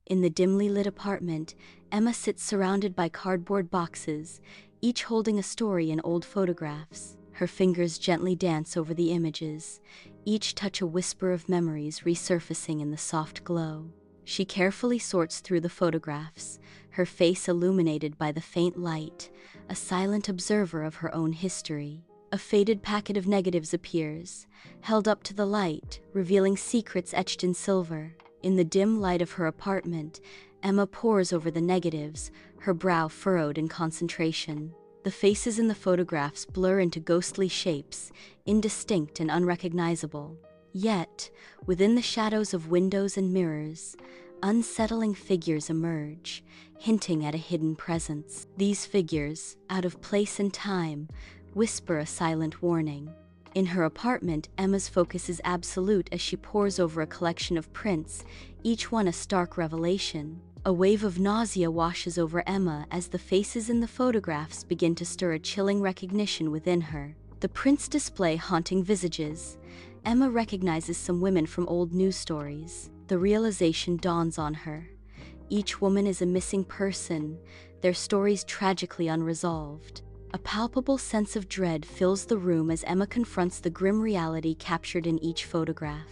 In the dimly lit apartment, Emma sits surrounded by cardboard boxes, each holding a story in old photographs. Her fingers gently dance over the images, each touch a whisper of memories resurfacing in the soft glow. She carefully sorts through the photographs, her face illuminated by the faint light, a silent observer of her own history. A faded packet of negatives appears, held up to the light, revealing secrets etched in silver. In the dim light of her apartment, Emma pores over the negatives, her brow furrowed in concentration. The faces in the photographs blur into ghostly shapes, indistinct and unrecognizable. Yet, within the shadows of windows and mirrors, unsettling figures emerge, hinting at a hidden presence. These figures, out of place and time, whisper a silent warning. In her apartment, Emma's focus is absolute as she pores over a collection of prints, each one a stark revelation. A wave of nausea washes over Emma as the faces in the photographs begin to stir a chilling recognition within her. The prints display haunting visages. Emma recognizes some women from old news stories. The realization dawns on her. Each woman is a missing person, their stories tragically unresolved. A palpable sense of dread fills the room as Emma confronts the grim reality captured in each photograph.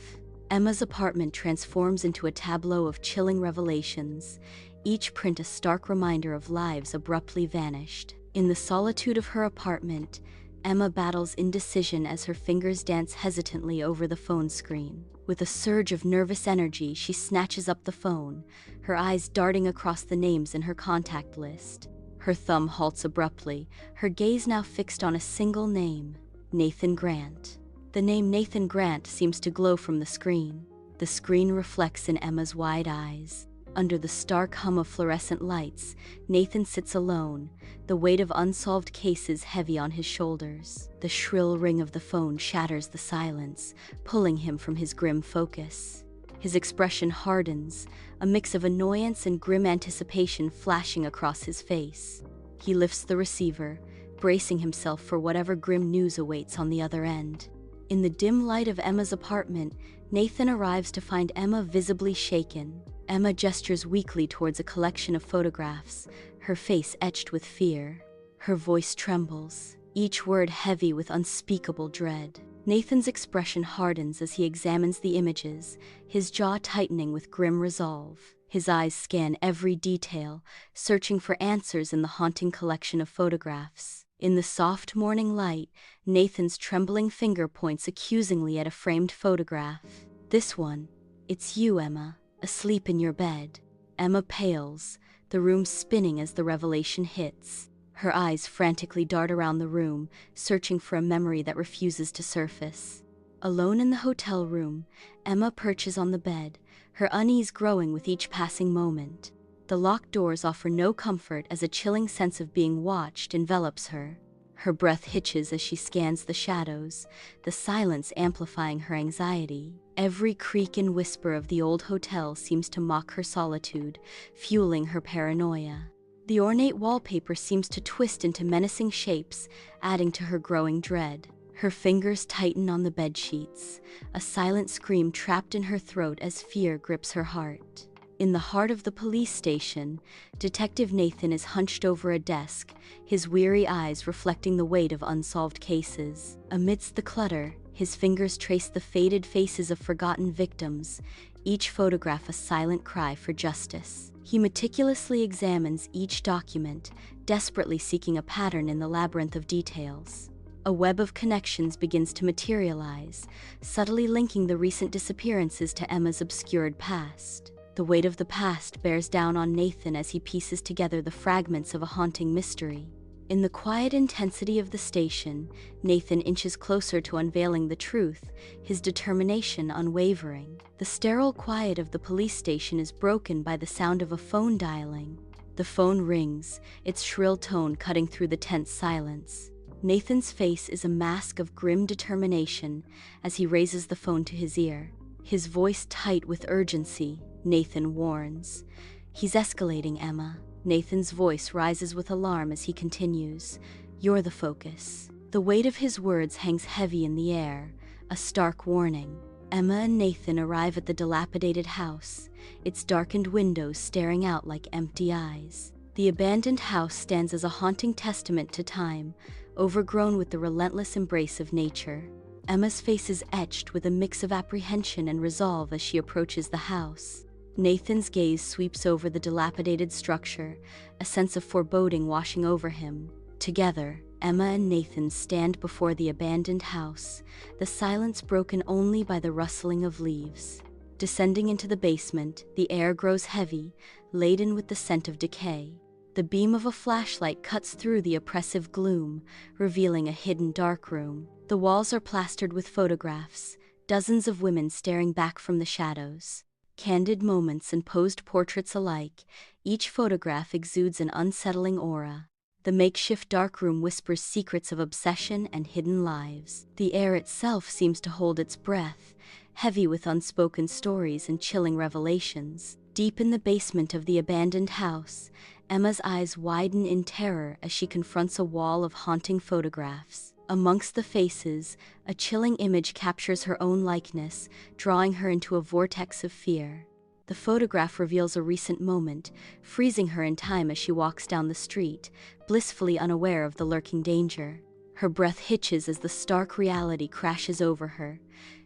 Emma's apartment transforms into a tableau of chilling revelations, each print a stark reminder of lives abruptly vanished. In the solitude of her apartment, Emma battles indecision as her fingers dance hesitantly over the phone screen. With a surge of nervous energy, she snatches up the phone, her eyes darting across the names in her contact list. Her thumb halts abruptly, her gaze now fixed on a single name, Nathan Grant. The name Nathan Grant seems to glow from the screen. The screen reflects in Emma's wide eyes. Under the stark hum of fluorescent lights, Nathan sits alone, the weight of unsolved cases heavy on his shoulders. The shrill ring of the phone shatters the silence, pulling him from his grim focus. His expression hardens, a mix of annoyance and grim anticipation flashing across his face. He lifts the receiver, bracing himself for whatever grim news awaits on the other end. In the dim light of Emma's apartment, Nathan arrives to find Emma visibly shaken. Emma gestures weakly towards a collection of photographs, her face etched with fear. Her voice trembles, each word heavy with unspeakable dread. Nathan's expression hardens as he examines the images, his jaw tightening with grim resolve. His eyes scan every detail, searching for answers in the haunting collection of photographs. In the soft morning light, Nathan's trembling finger points accusingly at a framed photograph. "This one. It's you, Emma, asleep in your bed." Emma pales, the room spinning as the revelation hits. Her eyes frantically dart around the room, searching for a memory that refuses to surface. Alone in the hotel room, Emma perches on the bed, her unease growing with each passing moment. The locked doors offer no comfort as a chilling sense of being watched envelops her. Her breath hitches as she scans the shadows, the silence amplifying her anxiety. Every creak and whisper of the old hotel seems to mock her solitude, fueling her paranoia. The ornate wallpaper seems to twist into menacing shapes, adding to her growing dread. Her fingers tighten on the bedsheets, a silent scream trapped in her throat as fear grips her heart. In the heart of the police station, Detective Nathan is hunched over a desk, his weary eyes reflecting the weight of unsolved cases. Amidst the clutter, his fingers trace the faded faces of forgotten victims, each photograph a silent cry for justice. He meticulously examines each document, desperately seeking a pattern in the labyrinth of details. A web of connections begins to materialize, subtly linking the recent disappearances to Emma's obscured past. The weight of the past bears down on Nathan as he pieces together the fragments of a haunting mystery. In the quiet intensity of the station, Nathan inches closer to unveiling the truth, his determination unwavering. The sterile quiet of the police station is broken by the sound of a phone dialing. The phone rings, its shrill tone cutting through the tense silence. Nathan's face is a mask of grim determination as he raises the phone to his ear. His voice tight with urgency, Nathan warns. "He's escalating, Emma." Nathan's voice rises with alarm as he continues. "You're the focus." The weight of his words hangs heavy in the air, a stark warning. Emma and Nathan arrive at the dilapidated house, its darkened windows staring out like empty eyes. The abandoned house stands as a haunting testament to time, overgrown with the relentless embrace of nature. Emma's face is etched with a mix of apprehension and resolve as she approaches the house. Nathan's gaze sweeps over the dilapidated structure, a sense of foreboding washing over him. Together, Emma and Nathan stand before the abandoned house, the silence broken only by the rustling of leaves. Descending into the basement, the air grows heavy, laden with the scent of decay. The beam of a flashlight cuts through the oppressive gloom, revealing a hidden dark room. The walls are plastered with photographs, dozens of women staring back from the shadows. Candid moments and posed portraits alike, each photograph exudes an unsettling aura. The makeshift darkroom whispers secrets of obsession and hidden lives. The air itself seems to hold its breath, heavy with unspoken stories and chilling revelations. Deep in the basement of the abandoned house, Emma's eyes widen in terror as she confronts a wall of haunting photographs. Amongst the faces, a chilling image captures her own likeness, drawing her into a vortex of fear. The photograph reveals a recent moment, freezing her in time as she walks down the street, blissfully unaware of the lurking danger. Her breath hitches as the stark reality crashes over her.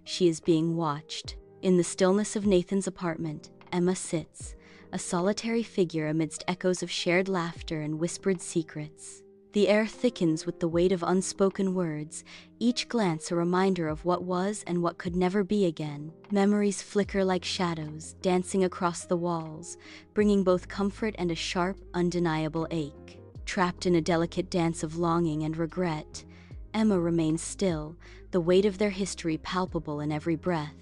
She is being watched. In the stillness of Nathan's apartment, Emma sits, a solitary figure amidst echoes of shared laughter and whispered secrets. The air thickens with the weight of unspoken words, each glance a reminder of what was and what could never be again. Memories flicker like shadows, dancing across the walls, bringing both comfort and a sharp, undeniable ache. Trapped in a delicate dance of longing and regret, Emma remains still, the weight of their history palpable in every breath.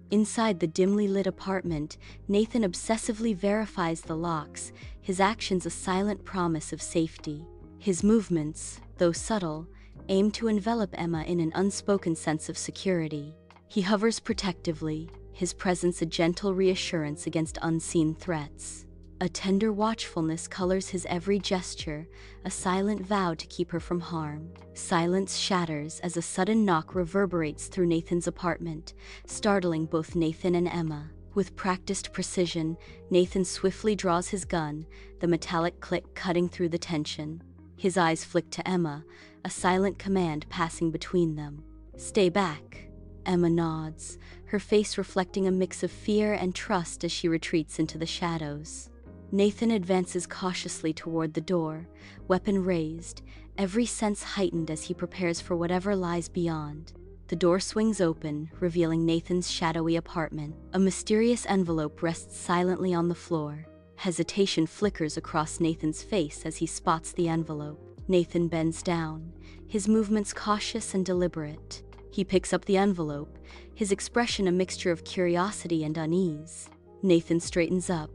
Inside the dimly lit apartment, Nathan obsessively verifies the locks, his actions a silent promise of safety. His movements, though subtle, aim to envelop Emma in an unspoken sense of security. He hovers protectively, his presence a gentle reassurance against unseen threats. A tender watchfulness colors his every gesture, a silent vow to keep her from harm. Silence shatters as a sudden knock reverberates through Nathan's apartment, startling both Nathan and Emma. With practiced precision, Nathan swiftly draws his gun, the metallic click cutting through the tension. His eyes flick to Emma, a silent command passing between them. "Stay back." Emma nods, her face reflecting a mix of fear and trust as she retreats into the shadows. Nathan advances cautiously toward the door, weapon raised, every sense heightened as he prepares for whatever lies beyond. The door swings open, revealing Nathan's shadowy apartment. A mysterious envelope rests silently on the floor. Hesitation flickers across Nathan's face as he spots the envelope. Nathan bends down, his movements cautious and deliberate. He picks up the envelope, his expression a mixture of curiosity and unease. Nathan straightens up,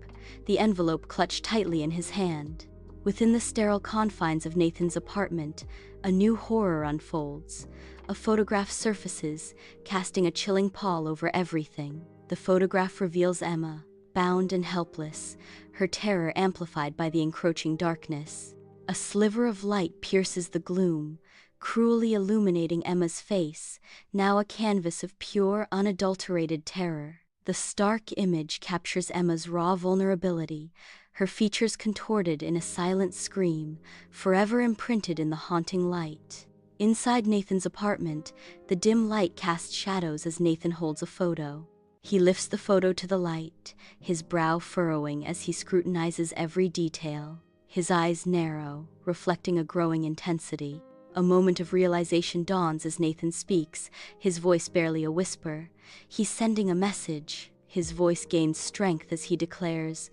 the envelope clutched tightly in his hand. Within the sterile confines of Nathan's apartment, a new horror unfolds. A photograph surfaces, casting a chilling pall over everything. The photograph reveals Emma, bound and helpless, her terror amplified by the encroaching darkness. A sliver of light pierces the gloom, cruelly illuminating Emma's face, now a canvas of pure, unadulterated terror. The stark image captures Emma's raw vulnerability, her features contorted in a silent scream, forever imprinted in the haunting light. Inside Nathan's apartment, the dim light casts shadows as Nathan holds a photo. He lifts the photo to the light, his brow furrowing as he scrutinizes every detail. His eyes narrow, reflecting a growing intensity. A moment of realization dawns as Nathan speaks, his voice barely a whisper. He's sending a message. His voice gains strength as he declares,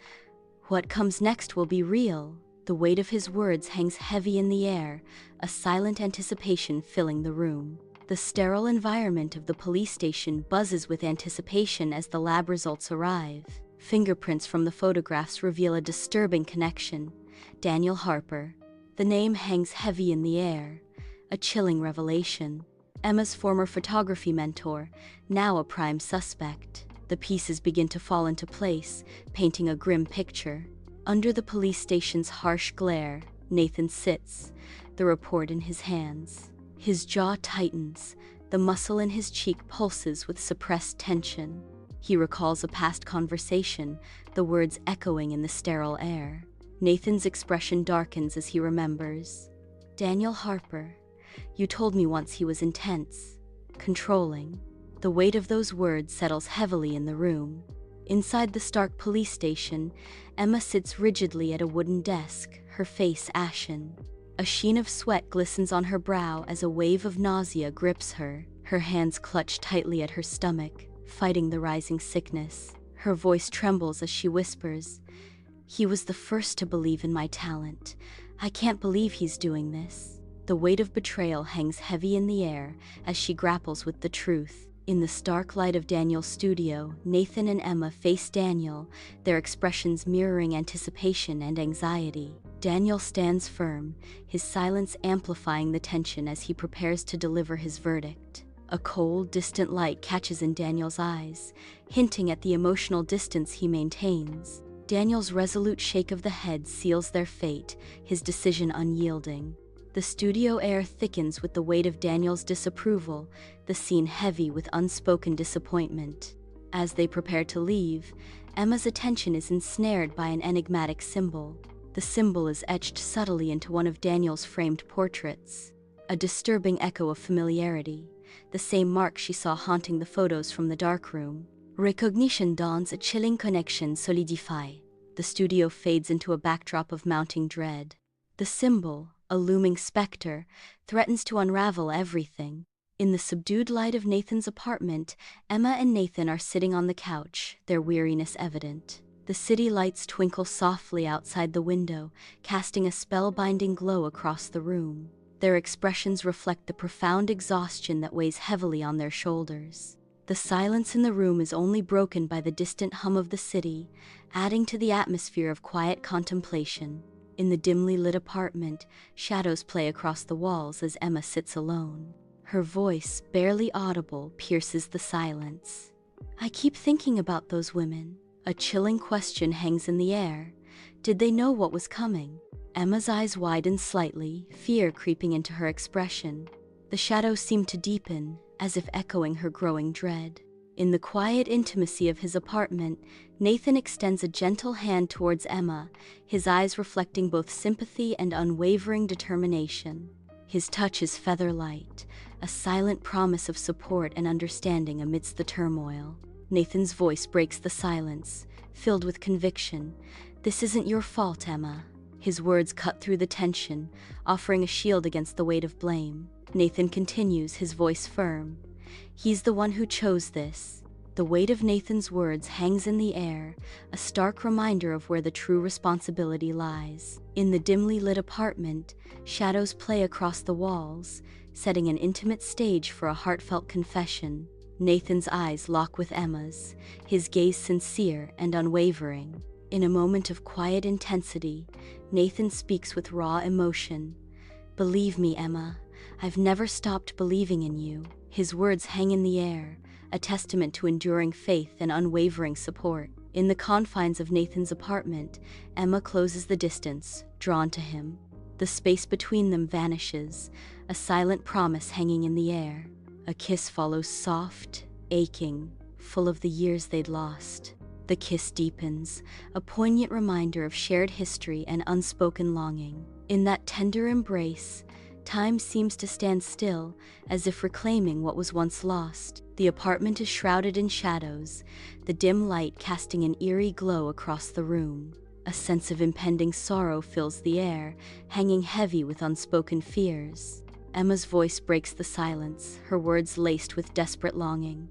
"What comes next will be real." The weight of his words hangs heavy in the air, a silent anticipation filling the room. The sterile environment of the police station buzzes with anticipation as the lab results arrive. Fingerprints from the photographs reveal a disturbing connection. Daniel Harper. The name hangs heavy in the air, a chilling revelation. Emma's former photography mentor, now a prime suspect. The pieces begin to fall into place, painting a grim picture. Under the police station's harsh glare, Nathan sits, the report in his hands. His jaw tightens, The muscle in his cheek pulses with suppressed tension. He recalls a past conversation, the words echoing in the sterile air. Nathan's expression darkens as he remembers. Daniel Harper, you told me once he was intense, controlling. The weight of those words settles heavily in the room. Inside the Stark police station, Emma sits rigidly at a wooden desk, her face ashen. A sheen of sweat glistens on her brow as a wave of nausea grips her. Her hands clutch tightly at her stomach, fighting the rising sickness. Her voice trembles as she whispers, "He was the first to believe in my talent. I can't believe he's doing this." The weight of betrayal hangs heavy in the air as she grapples with the truth. In the stark light of Daniel's studio, Nathan and Emma face Daniel, their expressions mirroring anticipation and anxiety. Daniel stands firm, his silence amplifying the tension as he prepares to deliver his verdict. A cold, distant light catches in Daniel's eyes, hinting at the emotional distance he maintains. Daniel's resolute shake of the head seals their fate, his decision unyielding. The studio air thickens with the weight of Daniel's disapproval, the scene heavy with unspoken disappointment. As they prepare to leave, Emma's attention is ensnared by an enigmatic symbol. The symbol is etched subtly into one of Daniel's framed portraits, a disturbing echo of familiarity, the same mark she saw haunting the photos from the darkroom. Recognition dawns, a chilling connection solidify. The studio fades into a backdrop of mounting dread. The symbol, a looming specter, threatens to unravel everything. In the subdued light of Nathan's apartment, Emma and Nathan are sitting on the couch, their weariness evident. The city lights twinkle softly outside the window, casting a spellbinding glow across the room. Their expressions reflect the profound exhaustion that weighs heavily on their shoulders. The silence in the room is only broken by the distant hum of the city, adding to the atmosphere of quiet contemplation. In the dimly lit apartment, shadows play across the walls as Emma sits alone. Her voice, barely audible, pierces the silence. "I keep thinking about those women." A chilling question hangs in the air. Did they know what was coming? Emma's eyes widen slightly, fear creeping into her expression. The shadows seem to deepen, as if echoing her growing dread. In the quiet intimacy of his apartment, Nathan extends a gentle hand towards Emma, his eyes reflecting both sympathy and unwavering determination. His touch is feather-light, a silent promise of support and understanding amidst the turmoil. Nathan's voice breaks the silence, filled with conviction. "This isn't your fault, Emma." His words cut through the tension, offering a shield against the weight of blame. Nathan continues, his voice firm. "He's the one who chose this." The weight of Nathan's words hangs in the air, a stark reminder of where the true responsibility lies. In the dimly lit apartment, shadows play across the walls, setting an intimate stage for a heartfelt confession. Nathan's eyes lock with Emma's, his gaze sincere and unwavering. In a moment of quiet intensity, Nathan speaks with raw emotion. "Believe me, Emma, I've never stopped believing in you." His words hang in the air, a testament to enduring faith and unwavering support. In the confines of Nathan's apartment, Emma closes the distance, drawn to him. The space between them vanishes, a silent promise hanging in the air. A kiss follows, soft, aching, full of the years they'd lost. The kiss deepens, a poignant reminder of shared history and unspoken longing. In that tender embrace, time seems to stand still, as if reclaiming what was once lost. The apartment is shrouded in shadows, the dim light casting an eerie glow across the room. A sense of impending sorrow fills the air, hanging heavy with unspoken fears. Emma's voice breaks the silence, her words laced with desperate longing.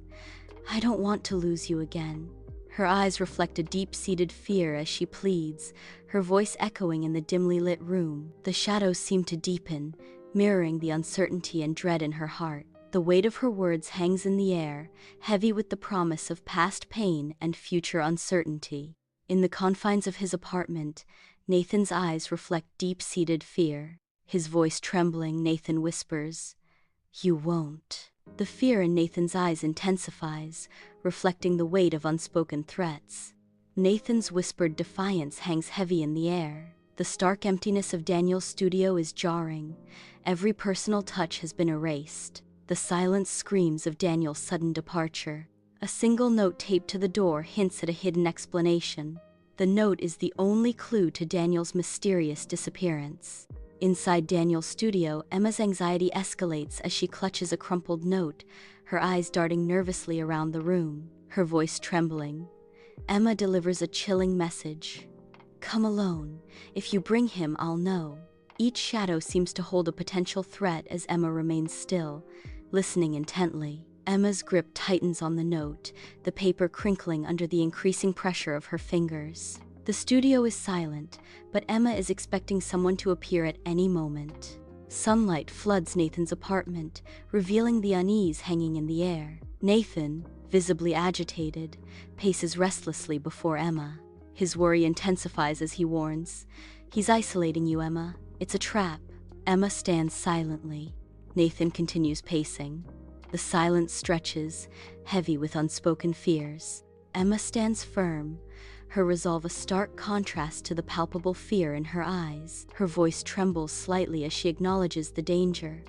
"I don't want to lose you again." Her eyes reflect a deep-seated fear as she pleads, her voice echoing in the dimly lit room. The shadows seem to deepen, mirroring the uncertainty and dread in her heart. The weight of her words hangs in the air, heavy with the promise of past pain and future uncertainty. In the confines of his apartment, Nathan's eyes reflect deep-seated fear. His voice trembling, Nathan whispers, "You won't." The fear in Nathan's eyes intensifies, reflecting the weight of unspoken threats. Nathan's whispered defiance hangs heavy in the air. The stark emptiness of Daniel's studio is jarring. Every personal touch has been erased. The silence screams of Daniel's sudden departure. A single note taped to the door hints at a hidden explanation. The note is the only clue to Daniel's mysterious disappearance. Inside Daniel's studio, Emma's anxiety escalates as she clutches a crumpled note, her eyes darting nervously around the room, her voice trembling. Emma delivers a chilling message. "Come alone. If you bring him, I'll know." Each shadow seems to hold a potential threat as Emma remains still, listening intently. Emma's grip tightens on the note, the paper crinkling under the increasing pressure of her fingers. The studio is silent, but Emma is expecting someone to appear at any moment. Sunlight floods Nathan's apartment, revealing the unease hanging in the air. Nathan, visibly agitated, paces restlessly before Emma. His worry intensifies as he warns, "He's isolating you, Emma. It's a trap." Emma stands silently. Nathan continues pacing. The silence stretches, heavy with unspoken fears. Emma stands firm, her resolve a stark contrast to the palpable fear in her eyes. Her voice trembles slightly as she acknowledges the danger.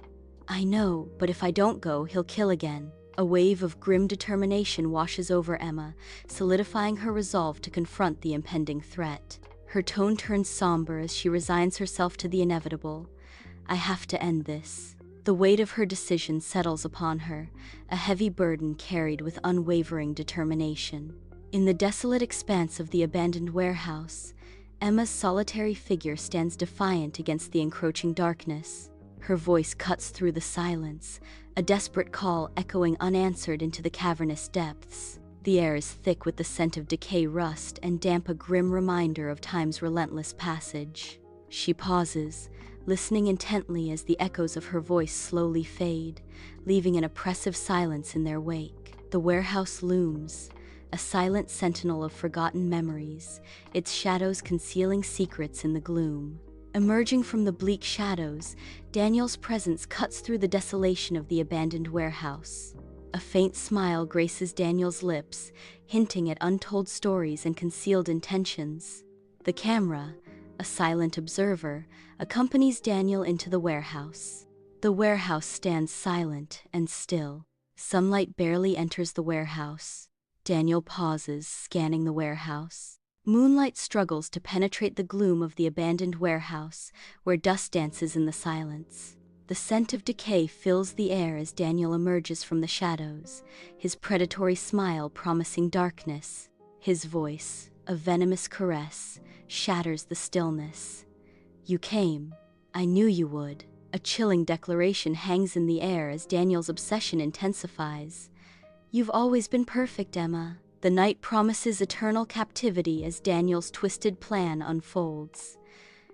"I know, but if I don't go, he'll kill again." A wave of grim determination washes over Emma, solidifying her resolve to confront the impending threat. Her tone turns somber as she resigns herself to the inevitable. "I have to end this." The weight of her decision settles upon her, a heavy burden carried with unwavering determination. In the desolate expanse of the abandoned warehouse, Emma's solitary figure stands defiant against the encroaching darkness. Her voice cuts through the silence, a desperate call echoing unanswered into the cavernous depths. The air is thick with the scent of decay, rust, and damp, a grim reminder of time's relentless passage. She pauses, listening intently as the echoes of her voice slowly fade, leaving an oppressive silence in their wake. The warehouse looms, a silent sentinel of forgotten memories, its shadows concealing secrets in the gloom. Emerging from the bleak shadows, Daniel's presence cuts through the desolation of the abandoned warehouse. A faint smile graces Daniel's lips, hinting at untold stories and concealed intentions. The camera, a silent observer, accompanies Daniel into the warehouse. The warehouse stands silent and still. Sunlight barely enters the warehouse. Daniel pauses, scanning the warehouse. Moonlight struggles to penetrate the gloom of the abandoned warehouse, where dust dances in the silence. The scent of decay fills the air as Daniel emerges from the shadows, his predatory smile promising darkness. His voice, a venomous caress, shatters the stillness. "You came. I knew you would." A chilling declaration hangs in the air as Daniel's obsession intensifies. "You've always been perfect, Emma." The night promises eternal captivity as Daniel's twisted plan unfolds.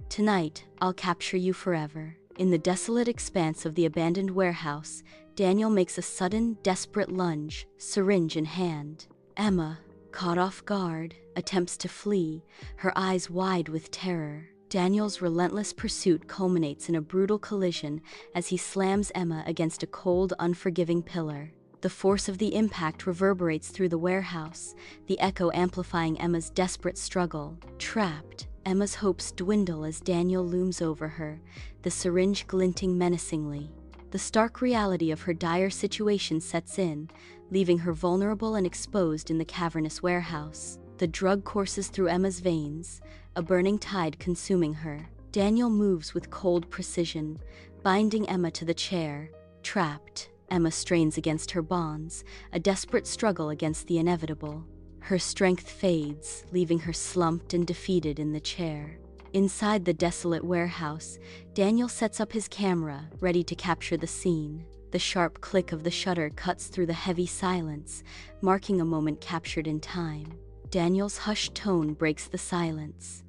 "Tonight, I'll capture you forever." In the desolate expanse of the abandoned warehouse, Daniel makes a sudden, desperate lunge, syringe in hand. Emma, caught off guard, attempts to flee, her eyes wide with terror. Daniel's relentless pursuit culminates in a brutal collision as he slams Emma against a cold, unforgiving pillar. The force of the impact reverberates through the warehouse, the echo amplifying Emma's desperate struggle. Trapped, Emma's hopes dwindle as Daniel looms over her, the syringe glinting menacingly. The stark reality of her dire situation sets in, leaving her vulnerable and exposed in the cavernous warehouse. The drug courses through Emma's veins, a burning tide consuming her. Daniel moves with cold precision, binding Emma to the chair. Trapped, Emma strains against her bonds, a desperate struggle against the inevitable. Her strength fades, leaving her slumped and defeated in the chair. Inside the desolate warehouse, Daniel sets up his camera, ready to capture the scene. The sharp click of the shutter cuts through the heavy silence, marking a moment captured in time. Daniel's hushed tone breaks the silence.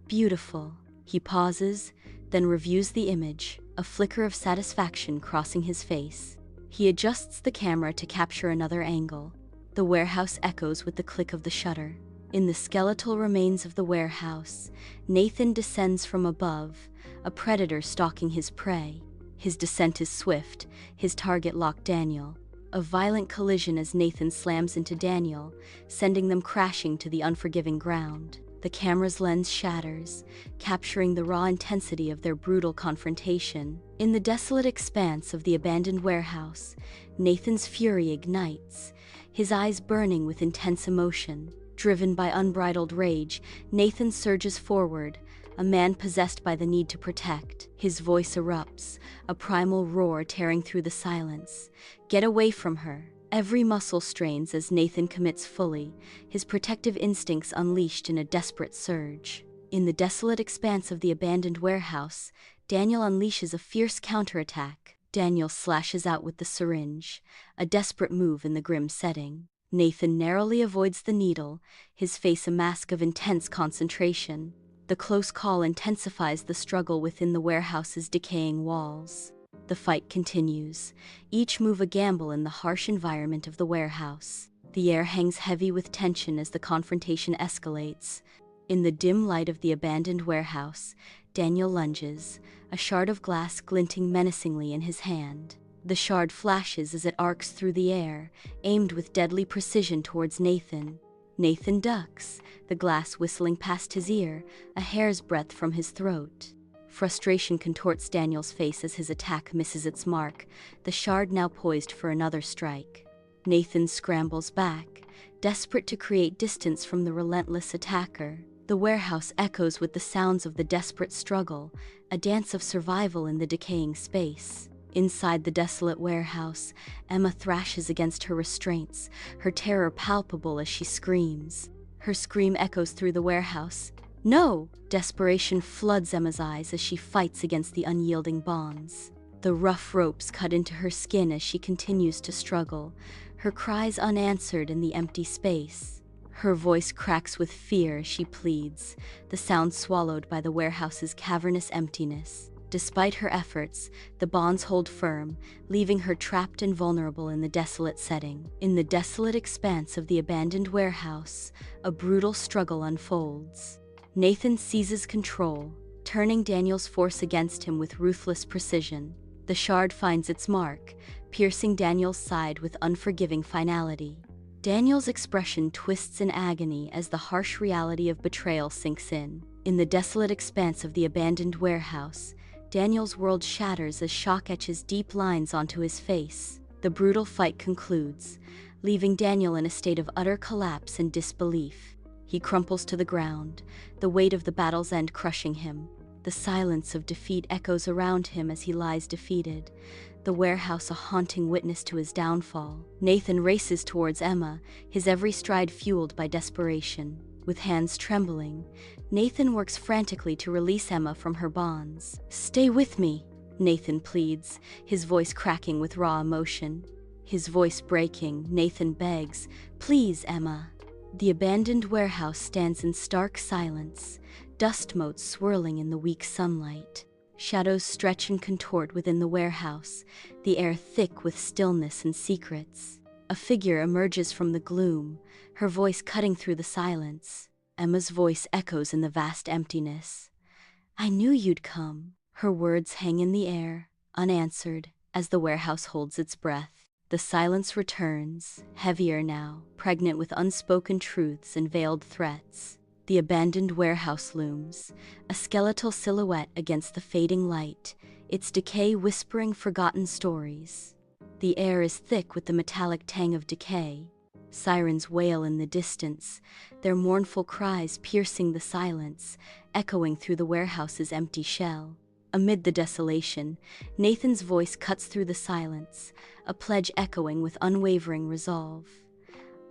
"Beautiful." He pauses, then reviews the image, a flicker of satisfaction crossing his face. He adjusts the camera to capture another angle. The warehouse echoes with the click of the shutter. In the skeletal remains of the warehouse, Nathan descends from above, a predator stalking his prey. His descent is swift, his target locked Daniel. A violent collision as Nathan slams into Daniel, sending them crashing to the unforgiving ground. The camera's lens shatters, capturing the raw intensity of their brutal confrontation. In the desolate expanse of the abandoned warehouse, Nathan's fury ignites, his eyes burning with intense emotion. Driven by unbridled rage, Nathan surges forward, a man possessed by the need to protect. His voice erupts, a primal roar tearing through the silence. "Get away from her!" Every muscle strains as Nathan commits fully, his protective instincts unleashed in a desperate surge. In the desolate expanse of the abandoned warehouse, Daniel unleashes a fierce counterattack. Daniel slashes out with the syringe, a desperate move in the grim setting. Nathan narrowly avoids the needle, his face a mask of intense concentration. The close call intensifies the struggle within the warehouse's decaying walls. The fight continues, each move a gamble in the harsh environment of the warehouse. The air hangs heavy with tension as the confrontation escalates. In the dim light of the abandoned warehouse, Daniel lunges, a shard of glass glinting menacingly in his hand. The shard flashes as it arcs through the air, aimed with deadly precision towards Nathan. Nathan ducks, the glass whistling past his ear, a hair's breadth from his throat. Frustration contorts Daniel's face as his attack misses its mark, the shard now poised for another strike. Nathan scrambles back, desperate to create distance from the relentless attacker. The warehouse echoes with the sounds of the desperate struggle, a dance of survival in the decaying space. Inside the desolate warehouse, Emma thrashes against her restraints, her terror palpable as she screams. Her scream echoes through the warehouse. "No!" Desperation floods Emma's eyes as she fights against the unyielding bonds. The rough ropes cut into her skin as she continues to struggle, her cries unanswered in the empty space. Her voice cracks with fear as she pleads, the sound swallowed by the warehouse's cavernous emptiness. Despite her efforts, the bonds hold firm, leaving her trapped and vulnerable in the desolate setting. In the desolate expanse of the abandoned warehouse, a brutal struggle unfolds. Nathan seizes control, turning Daniel's force against him with ruthless precision. The shard finds its mark, piercing Daniel's side with unforgiving finality. Daniel's expression twists in agony as the harsh reality of betrayal sinks in. In the desolate expanse of the abandoned warehouse, Daniel's world shatters as shock etches deep lines onto his face. The brutal fight concludes, leaving Daniel in a state of utter collapse and disbelief. He crumples to the ground, the weight of the battle's end crushing him. The silence of defeat echoes around him as he lies defeated, the warehouse a haunting witness to his downfall. Nathan races towards Emma, his every stride fueled by desperation. With hands trembling, Nathan works frantically to release Emma from her bonds. "Stay with me," Nathan pleads, his voice cracking with raw emotion. His voice breaking, Nathan begs, "Please, Emma." The abandoned warehouse stands in stark silence, dust motes swirling in the weak sunlight. Shadows stretch and contort within the warehouse, the air thick with stillness and secrets. A figure emerges from the gloom, her voice cutting through the silence. Emma's voice echoes in the vast emptiness. "I knew you'd come." Her words hang in the air, unanswered, as the warehouse holds its breath. The silence returns, heavier now, pregnant with unspoken truths and veiled threats. The abandoned warehouse looms, a skeletal silhouette against the fading light, its decay whispering forgotten stories. The air is thick with the metallic tang of decay. Sirens wail in the distance, their mournful cries piercing the silence, echoing through the warehouse's empty shell. Amid the desolation, Nathan's voice cuts through the silence, a pledge echoing with unwavering resolve.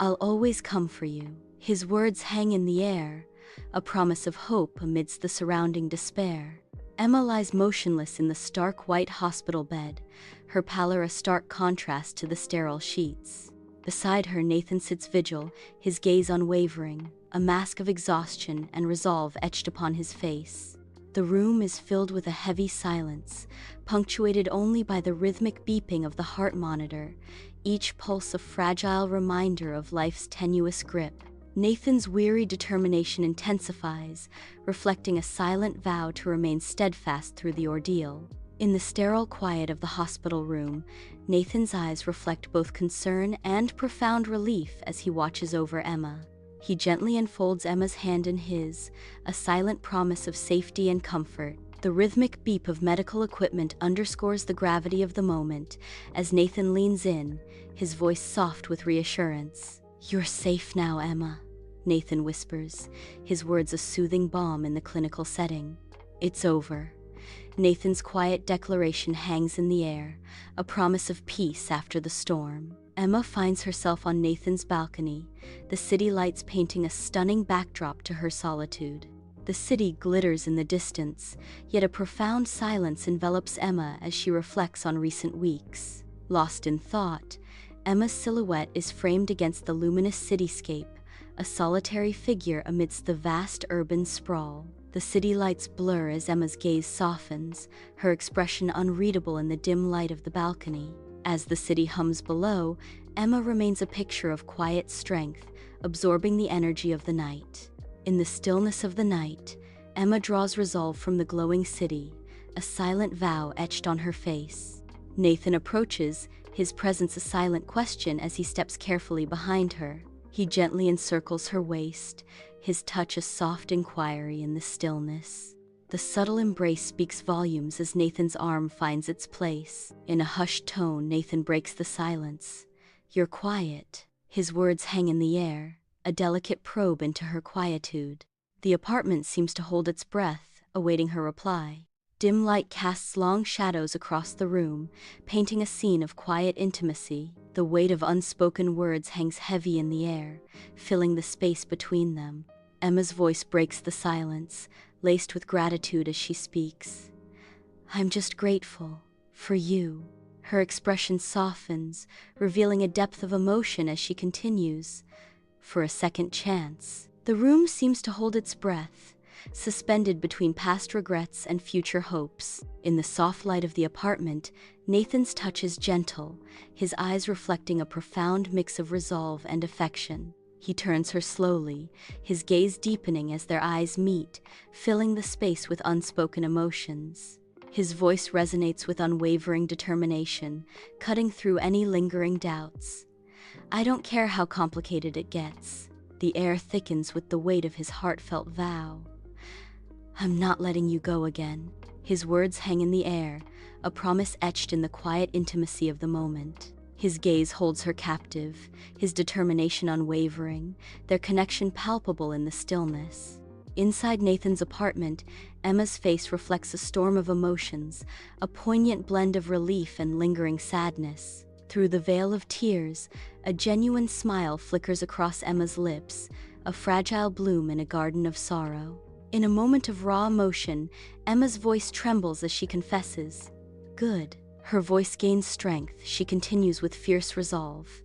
"I'll always come for you." His words hang in the air, a promise of hope amidst the surrounding despair. Emma lies motionless in the stark white hospital bed, her pallor a stark contrast to the sterile sheets. Beside her, Nathan sits vigil, his gaze unwavering, a mask of exhaustion and resolve etched upon his face. The room is filled with a heavy silence, punctuated only by the rhythmic beeping of the heart monitor, each pulse a fragile reminder of life's tenuous grip. Nathan's weary determination intensifies, reflecting a silent vow to remain steadfast through the ordeal. In the sterile quiet of the hospital room, Nathan's eyes reflect both concern and profound relief as he watches over Emma. He gently unfolds Emma's hand in his, a silent promise of safety and comfort. The rhythmic beep of medical equipment underscores the gravity of the moment as Nathan leans in, his voice soft with reassurance. "You're safe now, Emma," Nathan whispers, his words a soothing balm in the clinical setting. "It's over." Nathan's quiet declaration hangs in the air, a promise of peace after the storm. Emma finds herself on Nathan's balcony, the city lights painting a stunning backdrop to her solitude. The city glitters in the distance, yet a profound silence envelops Emma as she reflects on recent weeks. Lost in thought, Emma's silhouette is framed against the luminous cityscape, a solitary figure amidst the vast urban sprawl. The city lights blur as Emma's gaze softens, her expression unreadable in the dim light of the balcony. As the city hums below, Emma remains a picture of quiet strength, absorbing the energy of the night. In the stillness of the night, Emma draws resolve from the glowing city, a silent vow etched on her face. Nathan approaches, his presence a silent question as he steps carefully behind her. He gently encircles her waist, his touch a soft inquiry in the stillness. The subtle embrace speaks volumes as Nathan's arm finds its place. In a hushed tone, Nathan breaks the silence. "You're quiet." His words hang in the air, a delicate probe into her quietude. The apartment seems to hold its breath, awaiting her reply. Dim light casts long shadows across the room, painting a scene of quiet intimacy. The weight of unspoken words hangs heavy in the air, filling the space between them. Emma's voice breaks the silence, laced with gratitude as she speaks. "I'm just grateful for you." Her expression softens, revealing a depth of emotion as she continues. "For a second chance." The room seems to hold its breath, suspended between past regrets and future hopes. In the soft light of the apartment, Nathan's touch is gentle, his eyes reflecting a profound mix of resolve and affection. He turns her slowly, his gaze deepening as their eyes meet, filling the space with unspoken emotions. His voice resonates with unwavering determination, cutting through any lingering doubts. "I don't care how complicated it gets." The air thickens with the weight of his heartfelt vow. "I'm not letting you go again." His words hang in the air, a promise etched in the quiet intimacy of the moment. His gaze holds her captive, his determination unwavering, their connection palpable in the stillness. Inside Nathan's apartment, Emma's face reflects a storm of emotions, a poignant blend of relief and lingering sadness. Through the veil of tears, a genuine smile flickers across Emma's lips, a fragile bloom in a garden of sorrow. In a moment of raw emotion, Emma's voice trembles as she confesses, "Good." Her voice gains strength, she continues with fierce resolve.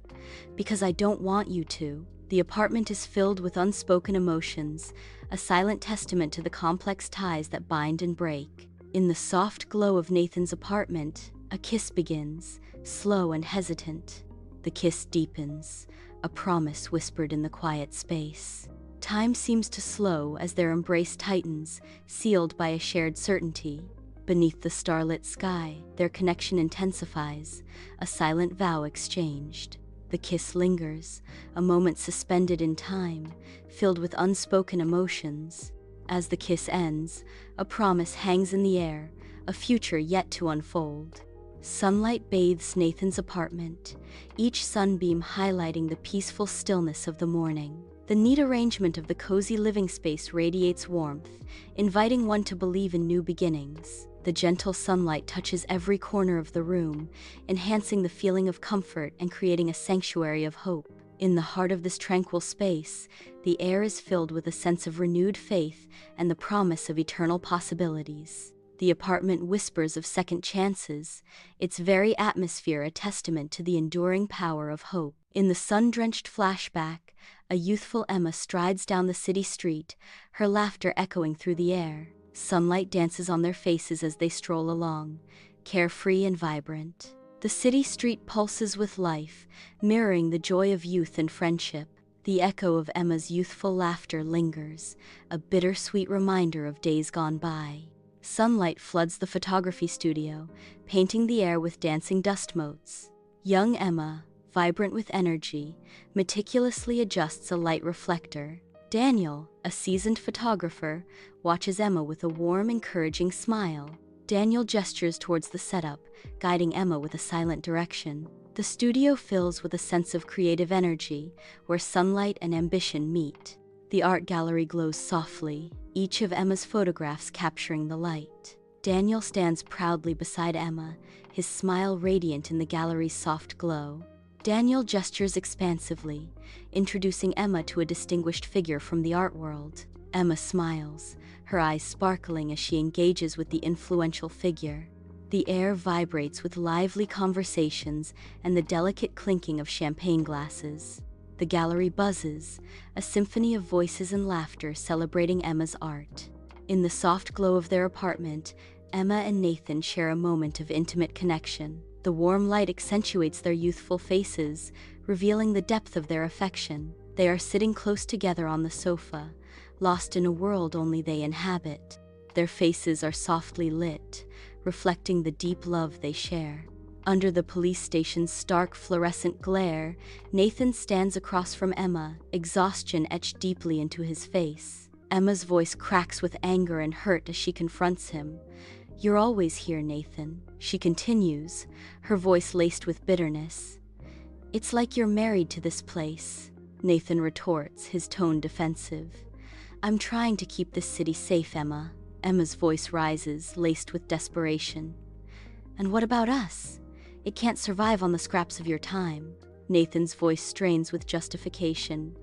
"Because I don't want you to." The apartment is filled with unspoken emotions, a silent testament to the complex ties that bind and break. In the soft glow of Nathan's apartment, a kiss begins, slow and hesitant. The kiss deepens, a promise whispered in the quiet space. Time seems to slow as their embrace tightens, sealed by a shared certainty. Beneath the starlit sky, their connection intensifies, a silent vow exchanged. The kiss lingers, a moment suspended in time, filled with unspoken emotions. As the kiss ends, a promise hangs in the air, a future yet to unfold. Sunlight bathes Nathan's apartment, each sunbeam highlighting the peaceful stillness of the morning. The neat arrangement of the cozy living space radiates warmth, inviting one to believe in new beginnings. The gentle sunlight touches every corner of the room, enhancing the feeling of comfort and creating a sanctuary of hope. In the heart of this tranquil space, the air is filled with a sense of renewed faith and the promise of eternal possibilities. The apartment whispers of second chances, its very atmosphere a testament to the enduring power of hope. In the sun-drenched flashback, a youthful Emma strides down the city street, her laughter echoing through the air. Sunlight dances on their faces as they stroll along, carefree and vibrant. The city street pulses with life, mirroring the joy of youth and friendship. The echo of Emma's youthful laughter lingers, a bittersweet reminder of days gone by. Sunlight floods the photography studio, painting the air with dancing dust motes. Young Emma, vibrant with energy, meticulously adjusts a light reflector. Daniel, a seasoned photographer, watches Emma with a warm, encouraging smile. Daniel gestures towards the setup, guiding Emma with a silent direction. The studio fills with a sense of creative energy, where sunlight and ambition meet. The art gallery glows softly, each of Emma's photographs capturing the light. Daniel stands proudly beside Emma, his smile radiant in the gallery's soft glow. Daniel gestures expansively, introducing Emma to a distinguished figure from the art world. Emma smiles, her eyes sparkling as she engages with the influential figure. The air vibrates with lively conversations and the delicate clinking of champagne glasses. The gallery buzzes, a symphony of voices and laughter celebrating Emma's art. In the soft glow of their apartment, Emma and Nathan share a moment of intimate connection. The warm light accentuates their youthful faces, revealing the depth of their affection. They are sitting close together on the sofa, lost in a world only they inhabit. Their faces are softly lit, reflecting the deep love they share. Under the police station's stark fluorescent glare, Nathan stands across from Emma, exhaustion etched deeply into his face. Emma's voice cracks with anger and hurt as she confronts him. "You're always here, Nathan," she continues, her voice laced with bitterness. "It's like you're married to this place," Nathan retorts, his tone defensive. "I'm trying to keep this city safe, Emma." Emma's voice rises, laced with desperation. "And what about us? It can't survive on the scraps of your time." Nathan's voice strains with justification.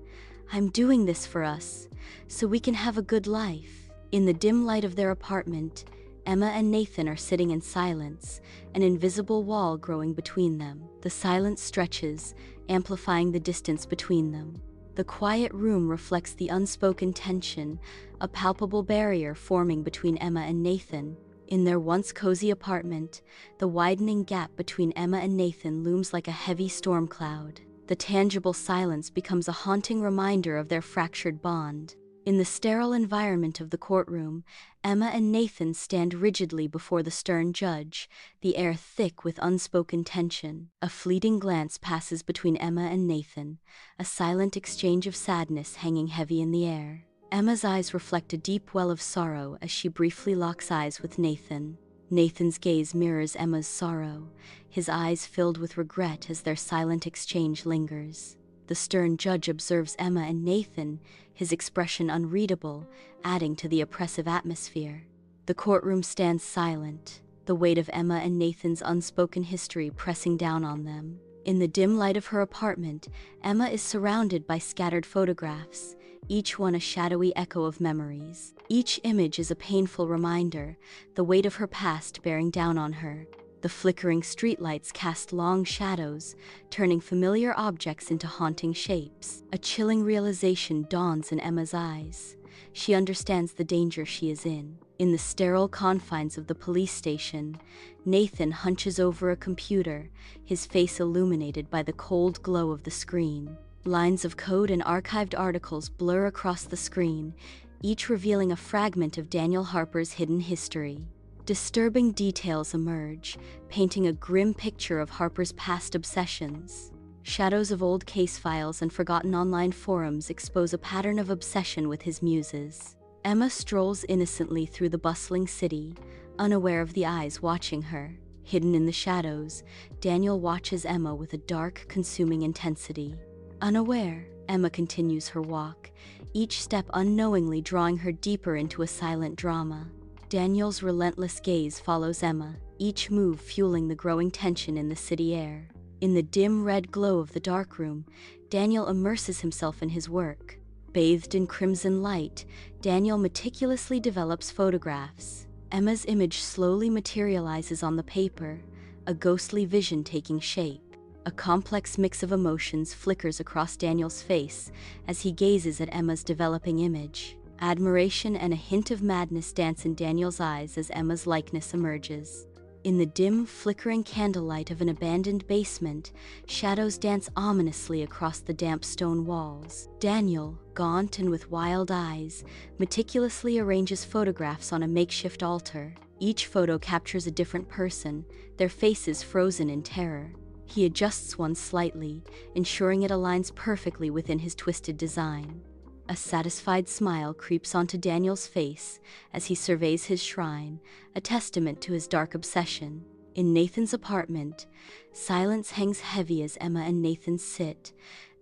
"I'm doing this for us, so we can have a good life." In the dim light of their apartment, Emma and Nathan are sitting in silence, an invisible wall growing between them. The silence stretches, amplifying the distance between them. The quiet room reflects the unspoken tension, a palpable barrier forming between Emma and Nathan. In their once cozy apartment, the widening gap between Emma and Nathan looms like a heavy storm cloud. The tangible silence becomes a haunting reminder of their fractured bond. In the sterile environment of the courtroom, Emma and Nathan stand rigidly before the stern judge, the air thick with unspoken tension. A fleeting glance passes between Emma and Nathan, a silent exchange of sadness hanging heavy in the air. Emma's eyes reflect a deep well of sorrow as she briefly locks eyes with Nathan. Nathan's gaze mirrors Emma's sorrow, his eyes filled with regret as their silent exchange lingers. The stern judge observes Emma and Nathan, his expression unreadable, adding to the oppressive atmosphere. The courtroom stands silent, the weight of Emma and Nathan's unspoken history pressing down on them. In the dim light of her apartment, Emma is surrounded by scattered photographs, each one a shadowy echo of memories. Each image is a painful reminder, the weight of her past bearing down on her. The flickering streetlights cast long shadows, turning familiar objects into haunting shapes. A chilling realization dawns in Emma's eyes. She understands the danger she is in. In the sterile confines of the police station, Nathan hunches over a computer, his face illuminated by the cold glow of the screen. Lines of code and archived articles blur across the screen, each revealing a fragment of Daniel Harper's hidden history. Disturbing details emerge, painting a grim picture of Harper's past obsessions. Shadows of old case files and forgotten online forums expose a pattern of obsession with his muses. Emma strolls innocently through the bustling city, unaware of the eyes watching her. Hidden in the shadows, Daniel watches Emma with a dark, consuming intensity. Unaware, Emma continues her walk, each step unknowingly drawing her deeper into a silent drama. Daniel's relentless gaze follows Emma, each move fueling the growing tension in the city air. In the dim red glow of the darkroom, Daniel immerses himself in his work. Bathed in crimson light, Daniel meticulously develops photographs. Emma's image slowly materializes on the paper, a ghostly vision taking shape. A complex mix of emotions flickers across Daniel's face as he gazes at Emma's developing image. Admiration and a hint of madness dance in Daniel's eyes as Emma's likeness emerges. In the dim, flickering candlelight of an abandoned basement, shadows dance ominously across the damp stone walls. Daniel, gaunt and with wild eyes, meticulously arranges photographs on a makeshift altar. Each photo captures a different person, their faces frozen in terror. He adjusts one slightly, ensuring it aligns perfectly within his twisted design. A satisfied smile creeps onto Daniel's face as he surveys his shrine, a testament to his dark obsession. In Nathan's apartment, silence hangs heavy as Emma and Nathan sit,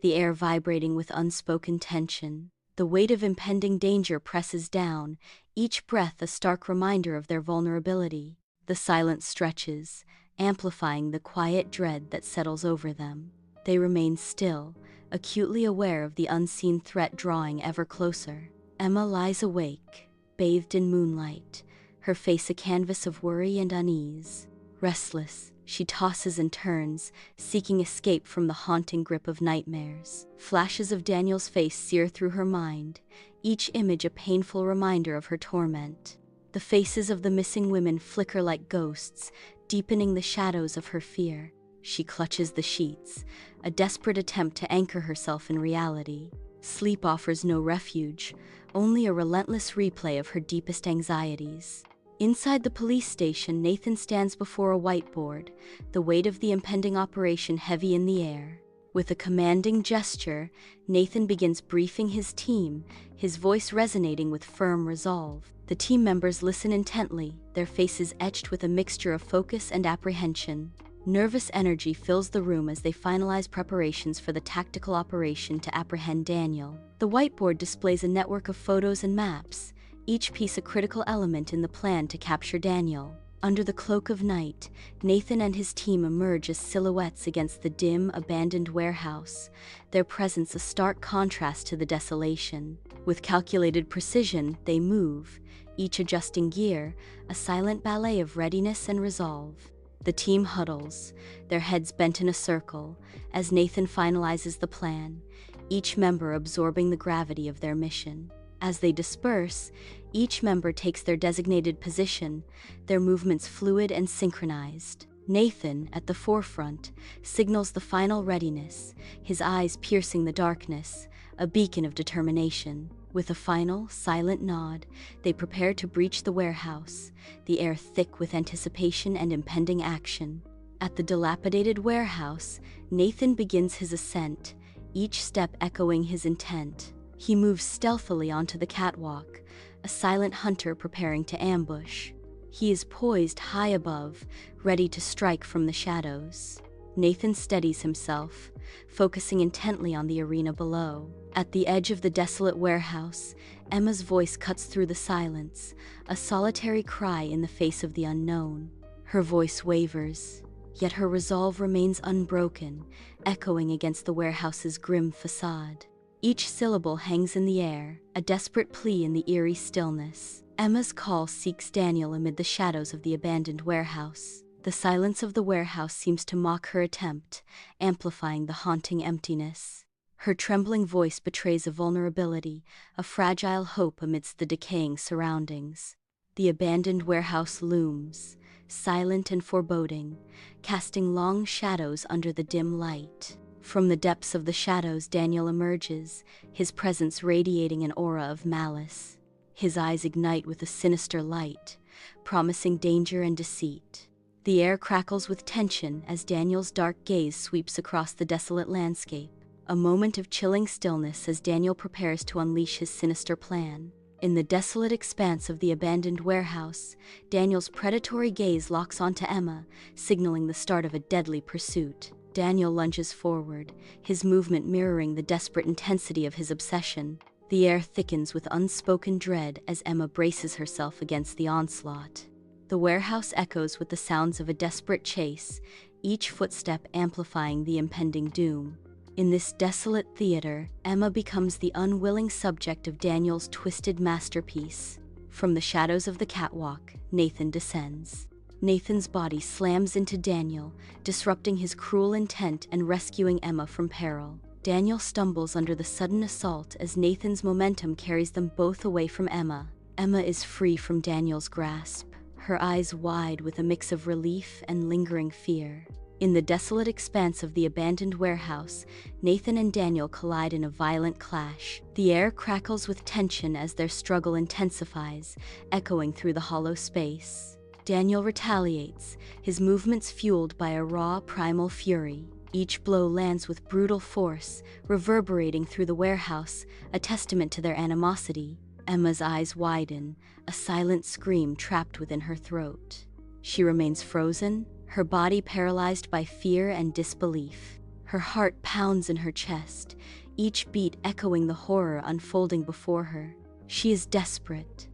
the air vibrating with unspoken tension. The weight of impending danger presses down, each breath a stark reminder of their vulnerability. The silence stretches, amplifying the quiet dread that settles over them. They remain still, acutely aware of the unseen threat drawing ever closer. Emma lies awake, bathed in moonlight, her face a canvas of worry and unease. Restless, she tosses and turns, seeking escape from the haunting grip of nightmares. Flashes of Daniel's face sear through her mind, each image a painful reminder of her torment. The faces of the missing women flicker like ghosts, deepening the shadows of her fear. She clutches the sheets, a desperate attempt to anchor herself in reality. Sleep offers no refuge, only a relentless replay of her deepest anxieties. Inside the police station, Nathan stands before a whiteboard, the weight of the impending operation heavy in the air. With a commanding gesture, Nathan begins briefing his team, his voice resonating with firm resolve. The team members listen intently, their faces etched with a mixture of focus and apprehension. Nervous energy fills the room as they finalize preparations for the tactical operation to apprehend Daniel. The whiteboard displays a network of photos and maps, each piece a critical element in the plan to capture Daniel. Under the cloak of night, Nathan and his team emerge as silhouettes against the dim, abandoned warehouse, their presence a stark contrast to the desolation. With calculated precision, they move, each adjusting gear, a silent ballet of readiness and resolve. The team huddles, their heads bent in a circle, as Nathan finalizes the plan, each member absorbing the gravity of their mission. As they disperse, each member takes their designated position, their movements fluid and synchronized. Nathan, at the forefront, signals the final readiness, his eyes piercing the darkness, a beacon of determination. With a final, silent nod, they prepare to breach the warehouse, the air thick with anticipation and impending action. At the dilapidated warehouse, Nathan begins his ascent, each step echoing his intent. He moves stealthily onto the catwalk, a silent hunter preparing to ambush. He is poised high above, ready to strike from the shadows. Nathan steadies himself, focusing intently on the arena below. At the edge of the desolate warehouse, Emma's voice cuts through the silence, a solitary cry in the face of the unknown. Her voice wavers, yet her resolve remains unbroken, echoing against the warehouse's grim facade. Each syllable hangs in the air, a desperate plea in the eerie stillness. Emma's call seeks Daniel amid the shadows of the abandoned warehouse. The silence of the warehouse seems to mock her attempt, amplifying the haunting emptiness. Her trembling voice betrays a vulnerability, a fragile hope amidst the decaying surroundings. The abandoned warehouse looms, silent and foreboding, casting long shadows under the dim light. From the depths of the shadows, Daniel emerges, his presence radiating an aura of malice. His eyes ignite with a sinister light, promising danger and deceit. The air crackles with tension as Daniel's dark gaze sweeps across the desolate landscape. A moment of chilling stillness as Daniel prepares to unleash his sinister plan. In the desolate expanse of the abandoned warehouse, Daniel's predatory gaze locks onto Emma, signaling the start of a deadly pursuit. Daniel lunges forward, his movement mirroring the desperate intensity of his obsession. The air thickens with unspoken dread as Emma braces herself against the onslaught. The warehouse echoes with the sounds of a desperate chase, each footstep amplifying the impending doom. In this desolate theater, Emma becomes the unwilling subject of Daniel's twisted masterpiece. From the shadows of the catwalk, Nathan descends. Nathan's body slams into Daniel, disrupting his cruel intent and rescuing Emma from peril. Daniel stumbles under the sudden assault as Nathan's momentum carries them both away from Emma. Emma is free from Daniel's grasp, her eyes wide with a mix of relief and lingering fear. In the desolate expanse of the abandoned warehouse, Nathan and Daniel collide in a violent clash. The air crackles with tension as their struggle intensifies, echoing through the hollow space. Daniel retaliates, his movements fueled by a raw, primal fury. Each blow lands with brutal force, reverberating through the warehouse, a testament to their animosity. Emma's eyes widen, a silent scream trapped within her throat. She remains frozen, her body paralyzed by fear and disbelief. Her heart pounds in her chest, each beat echoing the horror unfolding before her. She is desperate,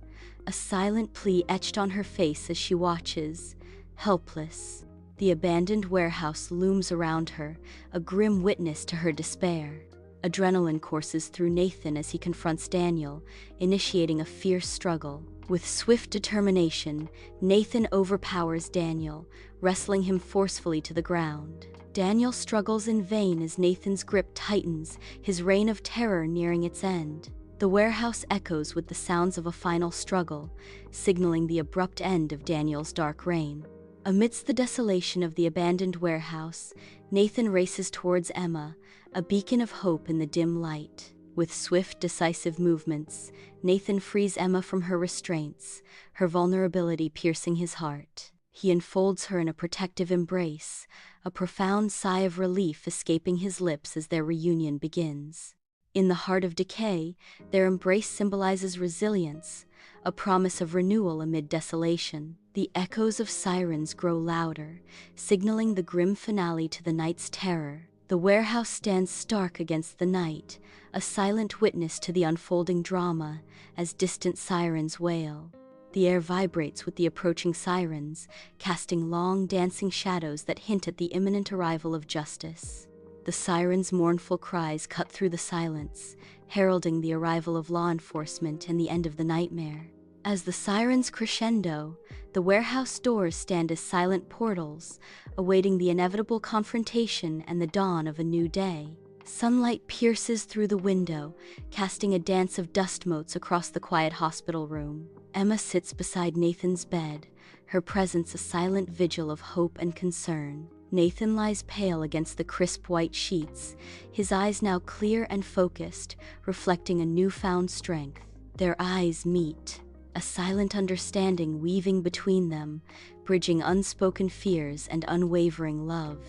a silent plea etched on her face as she watches, helpless. The abandoned warehouse looms around her, a grim witness to her despair. Adrenaline courses through Nathan as he confronts Daniel, initiating a fierce struggle. With swift determination, Nathan overpowers Daniel, wrestling him forcefully to the ground. Daniel struggles in vain as Nathan's grip tightens, his reign of terror nearing its end. The warehouse echoes with the sounds of a final struggle, signaling the abrupt end of Daniel's dark reign. Amidst the desolation of the abandoned warehouse, Nathan races towards Emma, a beacon of hope in the dim light. With swift, decisive movements, Nathan frees Emma from her restraints, her vulnerability piercing his heart. He enfolds her in a protective embrace, a profound sigh of relief escaping his lips as their reunion begins. In the heart of decay, their embrace symbolizes resilience, a promise of renewal amid desolation. The echoes of sirens grow louder, signaling the grim finale to the night's terror. The warehouse stands stark against the night, a silent witness to the unfolding drama as distant sirens wail. The air vibrates with the approaching sirens, casting long, dancing shadows that hint at the imminent arrival of justice. The sirens' mournful cries cut through the silence, heralding the arrival of law enforcement and the end of the nightmare. As the sirens crescendo, the warehouse doors stand as silent portals, awaiting the inevitable confrontation and the dawn of a new day. Sunlight pierces through the window, casting a dance of dust motes across the quiet hospital room. Emma sits beside Nathan's bed, her presence a silent vigil of hope and concern. Nathan lies pale against the crisp white sheets, his eyes now clear and focused, reflecting a newfound strength. Their eyes meet, a silent understanding weaving between them, bridging unspoken fears and unwavering love.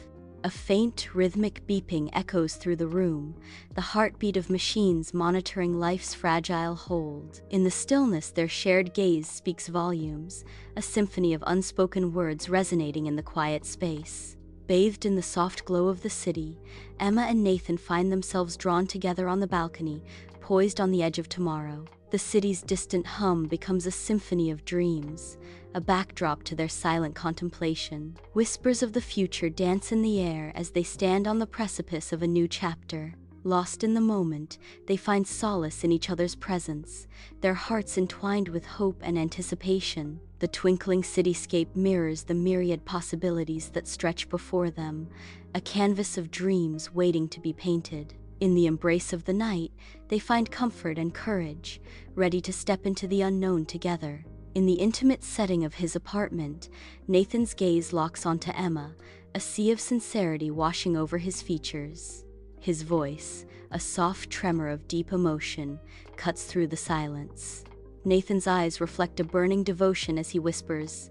A faint, rhythmic beeping echoes through the room, the heartbeat of machines monitoring life's fragile hold. In the stillness, their shared gaze speaks volumes, a symphony of unspoken words resonating in the quiet space. Bathed in the soft glow of the city, Emma and Nathan find themselves drawn together on the balcony, poised on the edge of tomorrow. The city's distant hum becomes a symphony of dreams, a backdrop to their silent contemplation. Whispers of the future dance in the air as they stand on the precipice of a new chapter. Lost in the moment, they find solace in each other's presence, their hearts entwined with hope and anticipation. The twinkling cityscape mirrors the myriad possibilities that stretch before them, a canvas of dreams waiting to be painted. In the embrace of the night, they find comfort and courage, ready to step into the unknown together. In the intimate setting of his apartment, Nathan's gaze locks onto Emma, a sea of sincerity washing over his features. His voice, a soft tremor of deep emotion, cuts through the silence. Nathan's eyes reflect a burning devotion as he whispers,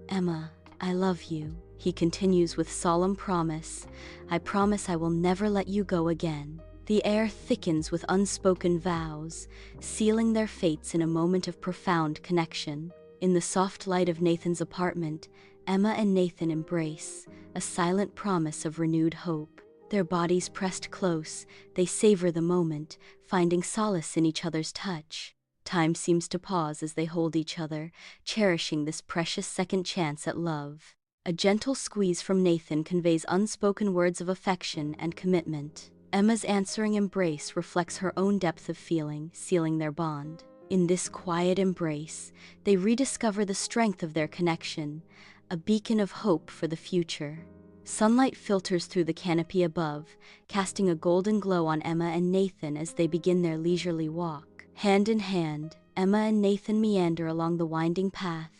"Emma, I love you." He continues with solemn promise, "I promise I will never let you go again." The air thickens with unspoken vows, sealing their fates in a moment of profound connection. In the soft light of Nathan's apartment, Emma and Nathan embrace, a silent promise of renewed hope. Their bodies pressed close, they savor the moment, finding solace in each other's touch. Time seems to pause as they hold each other, cherishing this precious second chance at love. A gentle squeeze from Nathan conveys unspoken words of affection and commitment. Emma's answering embrace reflects her own depth of feeling, sealing their bond. In this quiet embrace, they rediscover the strength of their connection, a beacon of hope for the future. Sunlight filters through the canopy above, casting a golden glow on Emma and Nathan as they begin their leisurely walk. Hand in hand, Emma and Nathan meander along the winding path,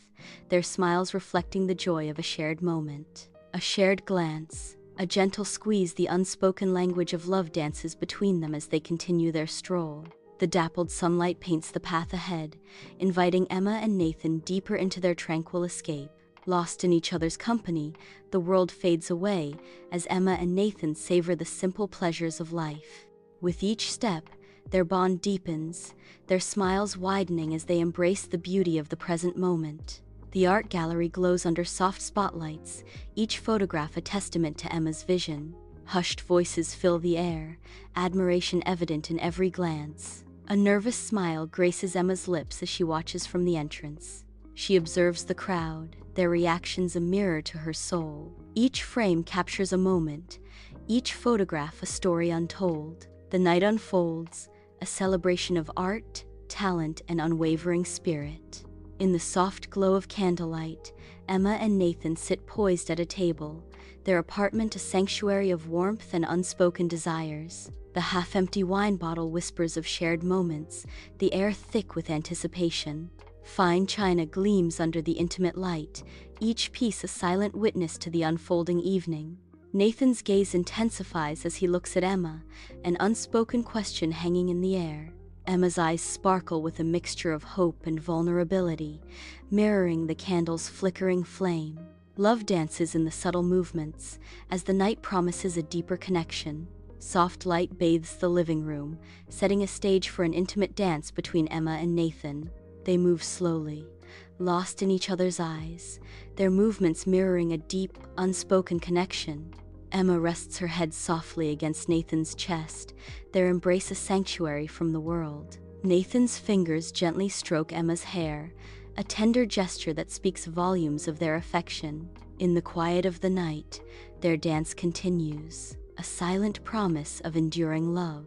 their smiles reflecting the joy of a shared moment. A shared glance, a gentle squeeze, the unspoken language of love dances between them as they continue their stroll. The dappled sunlight paints the path ahead, inviting Emma and Nathan deeper into their tranquil escape. Lost in each other's company, the world fades away as Emma and Nathan savor the simple pleasures of life. With each step, their bond deepens, their smiles widening as they embrace the beauty of the present moment. The art gallery glows under soft spotlights, each photograph a testament to Emma's vision. Hushed voices fill the air, admiration evident in every glance. A nervous smile graces Emma's lips as she watches from the entrance. She observes the crowd, their reactions a mirror to her soul. Each frame captures a moment, each photograph a story untold. The night unfolds, a celebration of art, talent, and unwavering spirit. In the soft glow of candlelight, Emma and Nathan sit poised at a table, their apartment a sanctuary of warmth and unspoken desires. The half-empty wine bottle whispers of shared moments, the air thick with anticipation. Fine china gleams under the intimate light, each piece a silent witness to the unfolding evening. Nathan's gaze intensifies as he looks at Emma, an unspoken question hanging in the air. Emma's eyes sparkle with a mixture of hope and vulnerability, mirroring the candle's flickering flame. Love dances in the subtle movements, as the night promises a deeper connection. Soft light bathes the living room, setting a stage for an intimate dance between Emma and Nathan. They move slowly, lost in each other's eyes, their movements mirroring a deep, unspoken connection. Emma rests her head softly against Nathan's chest, their embrace a sanctuary from the world. Nathan's fingers gently stroke Emma's hair, a tender gesture that speaks volumes of their affection. In the quiet of the night, their dance continues, a silent promise of enduring love.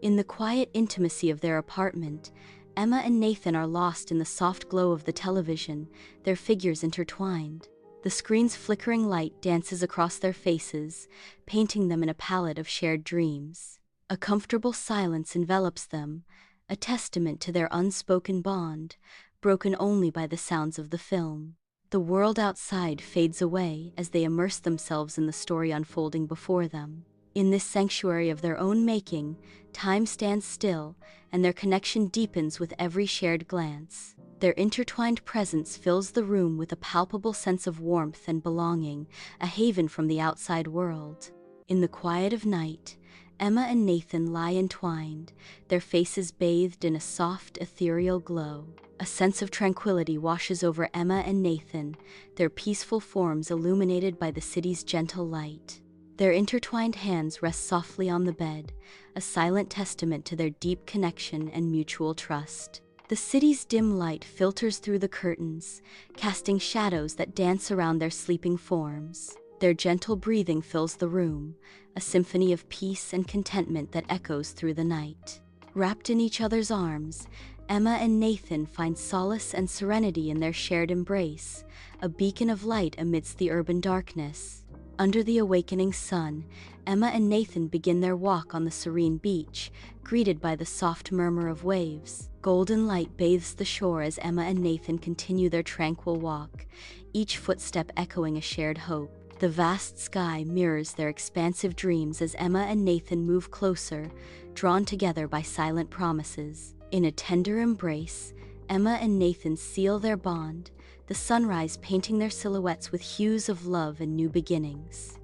In the quiet intimacy of their apartment, Emma and Nathan are lost in the soft glow of the television, their figures intertwined. The screen's flickering light dances across their faces, painting them in a palette of shared dreams. A comfortable silence envelops them, a testament to their unspoken bond, broken only by the sounds of the film. The world outside fades away as they immerse themselves in the story unfolding before them. In this sanctuary of their own making, time stands still, and their connection deepens with every shared glance. Their intertwined presence fills the room with a palpable sense of warmth and belonging, a haven from the outside world. In the quiet of night, Emma and Nathan lie entwined, their faces bathed in a soft, ethereal glow. A sense of tranquility washes over Emma and Nathan, their peaceful forms illuminated by the city's gentle light. Their intertwined hands rest softly on the bed, a silent testament to their deep connection and mutual trust. The city's dim light filters through the curtains, casting shadows that dance around their sleeping forms. Their gentle breathing fills the room, a symphony of peace and contentment that echoes through the night. Wrapped in each other's arms, Emma and Nathan find solace and serenity in their shared embrace, a beacon of light amidst the urban darkness. Under the awakening sun, Emma and Nathan begin their walk on the serene beach, greeted by the soft murmur of waves. Golden light bathes the shore as Emma and Nathan continue their tranquil walk, each footstep echoing a shared hope. The vast sky mirrors their expansive dreams as Emma and Nathan move closer, drawn together by silent promises. In a tender embrace, Emma and Nathan seal their bond, the sunrise painting their silhouettes with hues of love and new beginnings.